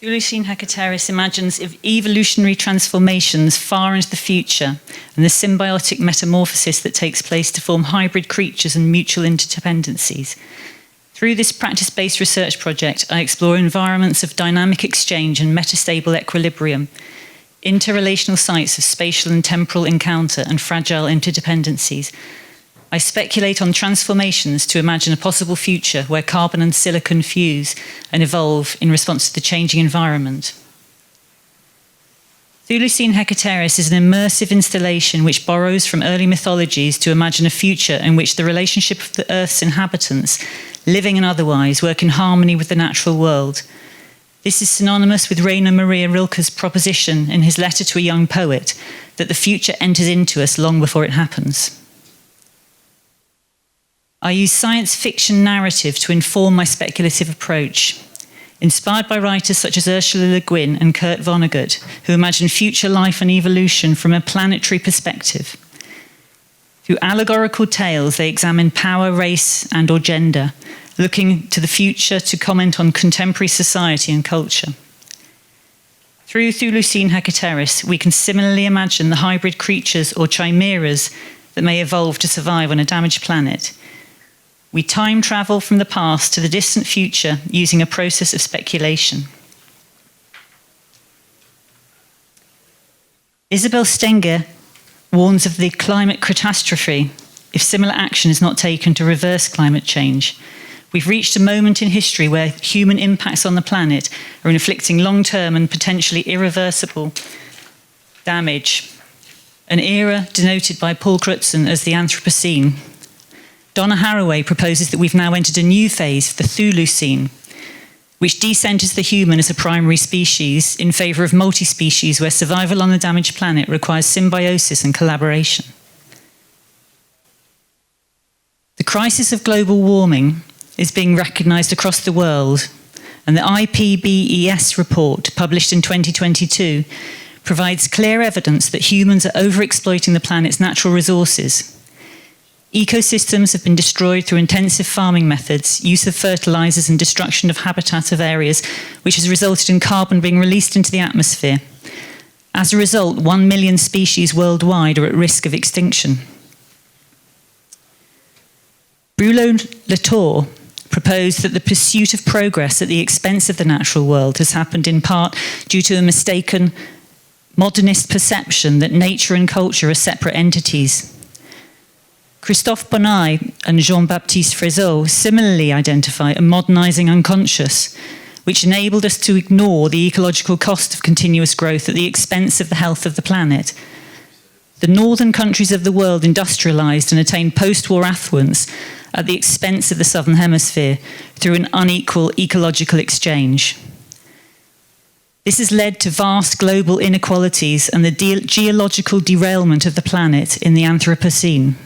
Chthulucene Hekateris imagines evolutionary transformations far into the future and the symbiotic metamorphosis that takes place to form hybrid creatures and mutual interdependencies. Through this practice-based research project, I explore environments of dynamic exchange and metastable equilibrium, interrelational sites of spatial and temporal encounter and fragile interdependencies. I speculate on transformations to imagine a possible future where carbon and silicon fuse and evolve in response to the changing environment. Chthulucene Hekateris is an immersive installation which borrows from early mythologies to imagine a future in which the relationship of the Earth's inhabitants, living and otherwise, work in harmony with the natural world. This is synonymous with Rainer Maria Rilke's proposition in his letter to a young poet that the future enters into us long before it happens. I use science fiction narrative to inform my speculative approach. Inspired by writers such as Ursula Le Guin and Kurt Vonnegut, who imagine future life and evolution from a planetary perspective. Through allegorical tales, they examine power, race, and/or gender, looking to the future to comment on contemporary society and culture. Through Chthulucene Hekateris, we can similarly imagine the hybrid creatures or chimeras that may evolve to survive on a damaged planet. We time travel from the past to the distant future using a process of speculation. Isabel Stenger warns of the climate catastrophe if similar action is not taken to reverse climate change. We've reached a moment in history where human impacts on the planet are inflicting long-term and potentially irreversible damage, an era denoted by Paul Crutzen as the Anthropocene. Donna Haraway proposes that we've now entered a new phase, the Chthulucene, which decenters the human as a primary species in favour of multi-species where survival on a damaged planet requires symbiosis and collaboration. The crisis of global warming is being recognised across the world, and the IPBES report, published in 2022, provides clear evidence that humans are overexploiting the planet's natural resources. Ecosystems have been destroyed through intensive farming methods, use of fertilizers and destruction of habitat of areas, which has resulted in carbon being released into the atmosphere. As a result, 1 million species worldwide are at risk of extinction. Bruno Latour proposed that the pursuit of progress at the expense of the natural world has happened in part due to a mistaken modernist perception that nature and culture are separate entities. Christophe Bonnet and Jean-Baptiste Frézeau similarly identify a modernising unconscious, which enabled us to ignore the ecological cost of continuous growth at the expense of the health of the planet. The northern countries of the world industrialised and attained post-war affluence at the expense of the southern hemisphere through an unequal ecological exchange. This has led to vast global inequalities and the geological derailment of the planet in the Anthropocene.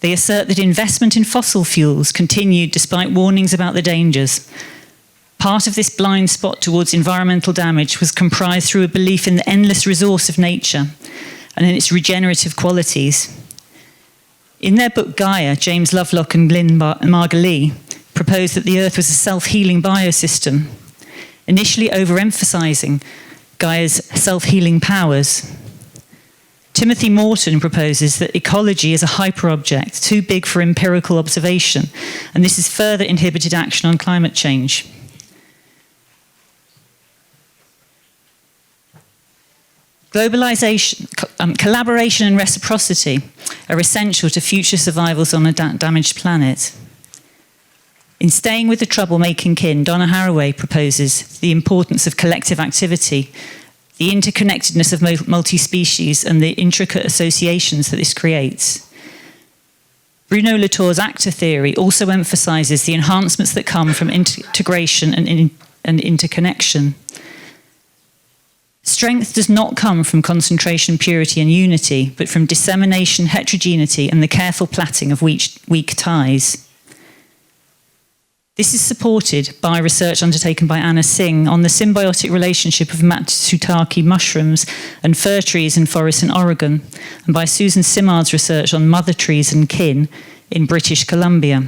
They assert that investment in fossil fuels continued despite warnings about the dangers. Part of this blind spot towards environmental damage was comprised through a belief in the endless resource of nature and in its regenerative qualities. In their book Gaia, James Lovelock and Lynn Margulis proposed that the Earth was a self-healing biosystem, initially overemphasizing Gaia's self-healing powers. Timothy Morton proposes that ecology is a hyperobject, too big for empirical observation, and this has further inhibited action on climate change. Globalization, collaboration and reciprocity are essential to future survivals on a damaged planet. In Staying with the Troublemaking Kin, Donna Haraway proposes the importance of collective activity, the interconnectedness of multi-species and the intricate associations that this creates. Bruno Latour's actor theory also emphasizes the enhancements that come from integration and interconnection. Strength does not come from concentration, purity and unity, but from dissemination, heterogeneity and the careful plaiting of weak ties. This is supported by research undertaken by Anna Singh on the symbiotic relationship of Matsutake mushrooms and fir trees in forests in Oregon, and by Susan Simard's research on mother trees and kin in British Columbia.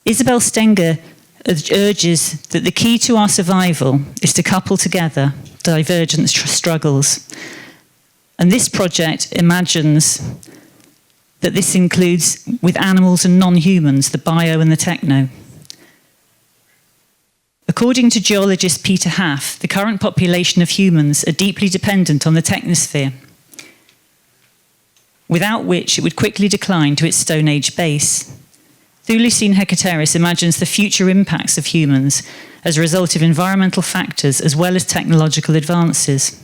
Isabel Stenger urges that the key to our survival is to couple together divergent struggles. And this project imagines that this includes, with animals and non-humans, the bio and the techno. According to geologist Peter Haff, the current population of humans are deeply dependent on the technosphere, without which it would quickly decline to its Stone Age base. Chthulucene Hekateris imagines the future impacts of humans as a result of environmental factors as well as technological advances.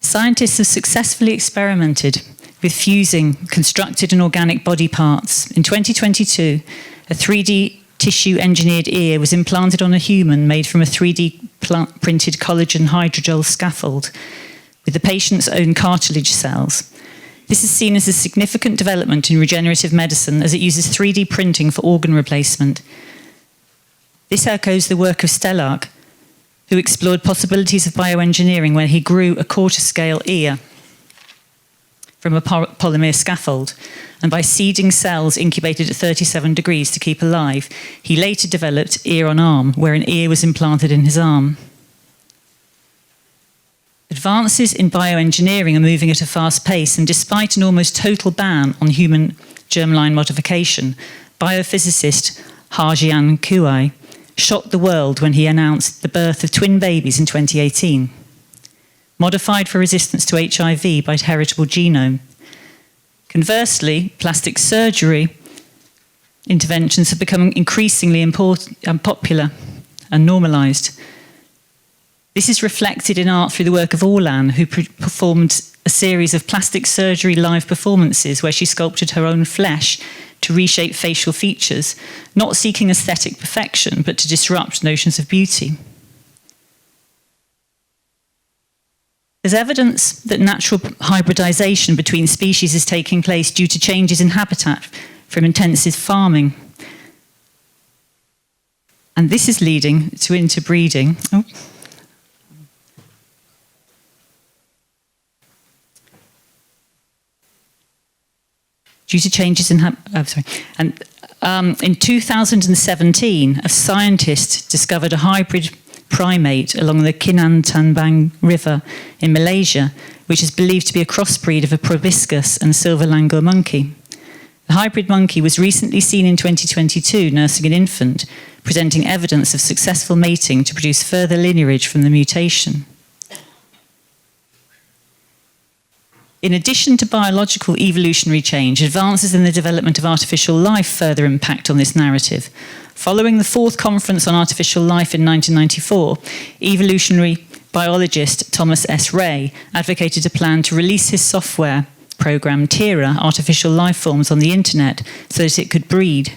Scientists have successfully experimented with fusing constructed and organic body parts. In 2022, a 3D tissue-engineered ear was implanted on a human made from a 3D printed collagen hydrogel scaffold with the patient's own cartilage cells. This is seen as a significant development in regenerative medicine as it uses 3D printing for organ replacement. This echoes the work of Stelarc, who explored possibilities of bioengineering when he grew a quarter-scale ear from a polymer scaffold, and by seeding cells incubated at 37 degrees to keep alive, he later developed ear on arm, where an ear was implanted in his arm. Advances in bioengineering are moving at a fast pace, and despite an almost total ban on human germline modification, biophysicist Ha-Jian Kuai shocked the world when he announced the birth of twin babies in 2018. Modified for resistance to HIV by heritable genome. Conversely, plastic surgery interventions have become increasingly popular and normalised. This is reflected in art through the work of Orlan, who performed a series of plastic surgery live performances where she sculpted her own flesh to reshape facial features, not seeking aesthetic perfection, but to disrupt notions of beauty. There's evidence that natural hybridization between species is taking place due to changes in habitat from intensive farming. And this is leading to interbreeding. Due to changes in in 2017, a scientist discovered a hybrid primate along the Kinantanbang River in Malaysia, which is believed to be a crossbreed of a proboscis and silver langur monkey. The hybrid monkey was recently seen in 2022 nursing an infant, presenting evidence of successful mating to produce further lineage from the mutation. In addition to biological evolutionary change, advances in the development of artificial life further impact on this narrative. Following the fourth conference on artificial life in 1994, evolutionary biologist Thomas S. Ray advocated a plan to release his software program, Tira, artificial life forms on the internet so that it could breed.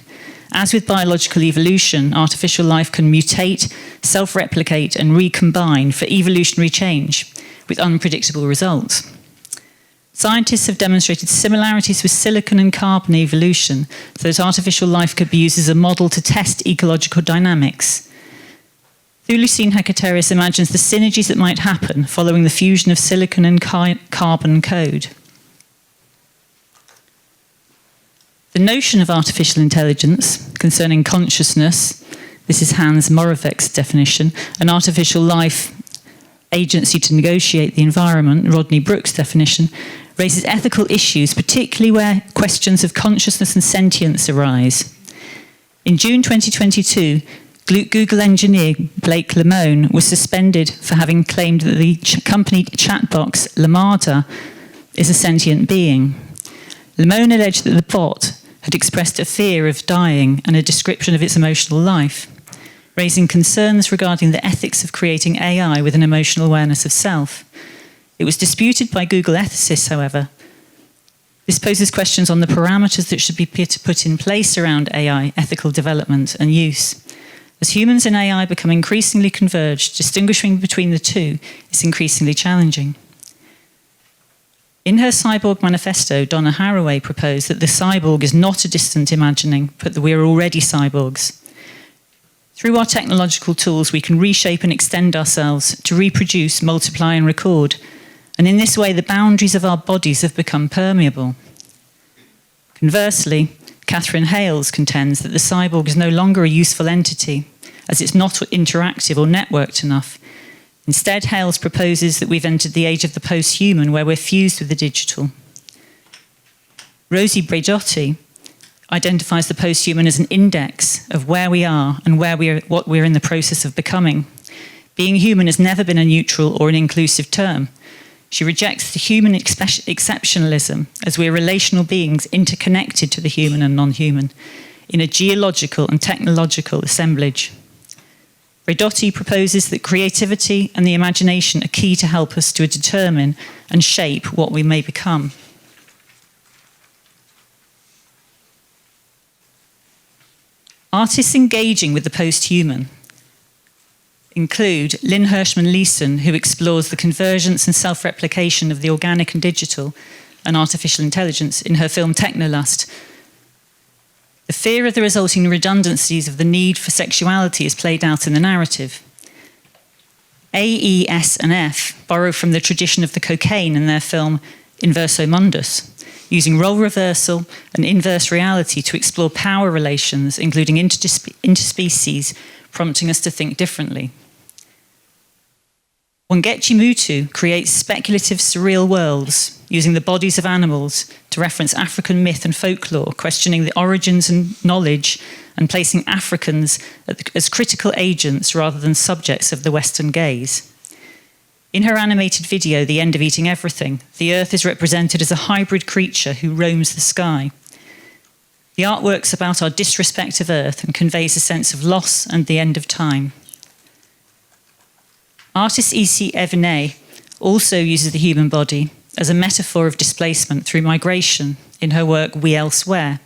As with biological evolution, artificial life can mutate, self-replicate, and recombine for evolutionary change with unpredictable results. Scientists have demonstrated similarities with silicon and carbon evolution so that artificial life could be used as a model to test ecological dynamics. Chthulucene Hekateris imagines the synergies that might happen following the fusion of silicon and carbon code. The notion of artificial intelligence concerning consciousness, this is Hans Moravec's definition, an artificial life agency to negotiate the environment, Rodney Brooks' definition, raises ethical issues, particularly where questions of consciousness and sentience arise. In June 2022, Google engineer Blake Lemoine was suspended for having claimed that the company chatbox Lamada is a sentient being. Lemoine alleged that the bot had expressed a fear of dying and a description of its emotional life, raising concerns regarding the ethics of creating AI with an emotional awareness of self. It was disputed by Google ethicists, however. This poses questions on the parameters that should be put in place around AI ethical development and use. As humans and AI become increasingly converged, distinguishing between the two is increasingly challenging. In her Cyborg Manifesto, Donna Haraway proposed that the cyborg is not a distant imagining, but that we are already cyborgs. Through our technological tools, we can reshape and extend ourselves to reproduce, multiply and record, and in this way the boundaries of our bodies have become permeable. Conversely, Catherine Hales contends that the cyborg is no longer a useful entity, as it's not interactive or networked enough. Instead, Hales proposes that we've entered the age of the posthuman, where we're fused with the digital. Rosie Braidotti identifies the posthuman as an index of where we are and what we're in the process of becoming. Being human has never been a neutral or an inclusive term. She rejects the human exceptionalism, as we're relational beings interconnected to the human and non-human in a geological and technological assemblage. Braidotti proposes that creativity and the imagination are key to help us to determine and shape what we may become. Artists engaging with the posthuman include Lynn Hirschman-Leeson, who explores the convergence and self-replication of the organic and digital and artificial intelligence in her film Technolust. The fear of the resulting redundancies of the need for sexuality is played out in the narrative. A, E, S, and F borrow from the tradition of the cocaine in their film Inverso Mundus, using role reversal and inverse reality to explore power relations, including interspecies, prompting us to think differently. Wangechi Mutu creates speculative surreal worlds, using the bodies of animals to reference African myth and folklore, questioning the origins and knowledge, and placing Africans as critical agents rather than subjects of the Western gaze. In her animated video, The End of Eating Everything, the Earth is represented as a hybrid creature who roams the sky. The artwork's about our disrespect of Earth and conveys a sense of loss and the end of time. Artist E.C. Evenet also uses the human body as a metaphor of displacement through migration in her work We Elsewhere.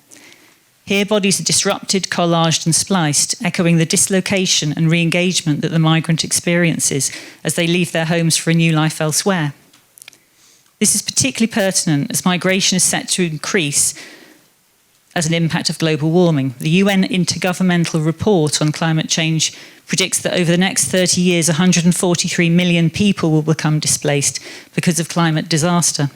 Here, bodies are disrupted, collaged and spliced, echoing the dislocation and re-engagement that the migrant experiences as they leave their homes for a new life elsewhere. This is particularly pertinent as migration is set to increase as an impact of global warming. The UN Intergovernmental Report on Climate Change predicts that over the next 30 years, 143 million people will become displaced because of climate disaster.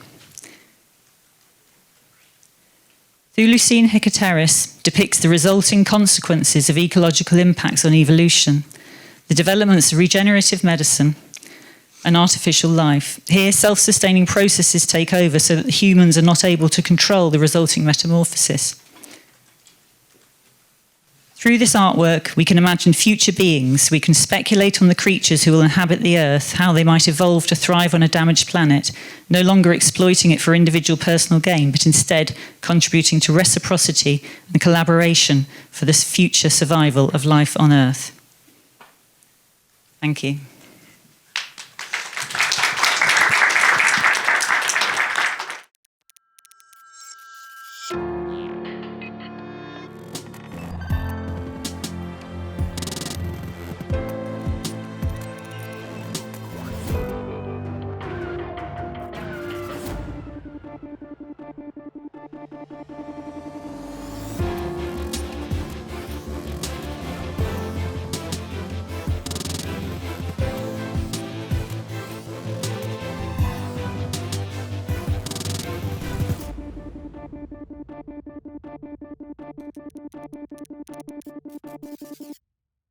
Chthulucene Hekateris depicts the resulting consequences of ecological impacts on evolution, the developments of regenerative medicine, and artificial life. Here, self-sustaining processes take over so that humans are not able to control the resulting metamorphosis. Through this artwork, we can imagine future beings. We can speculate on the creatures who will inhabit the Earth, how they might evolve to thrive on a damaged planet, no longer exploiting it for individual personal gain, but instead contributing to reciprocity and collaboration for this future survival of life on Earth. Thank you.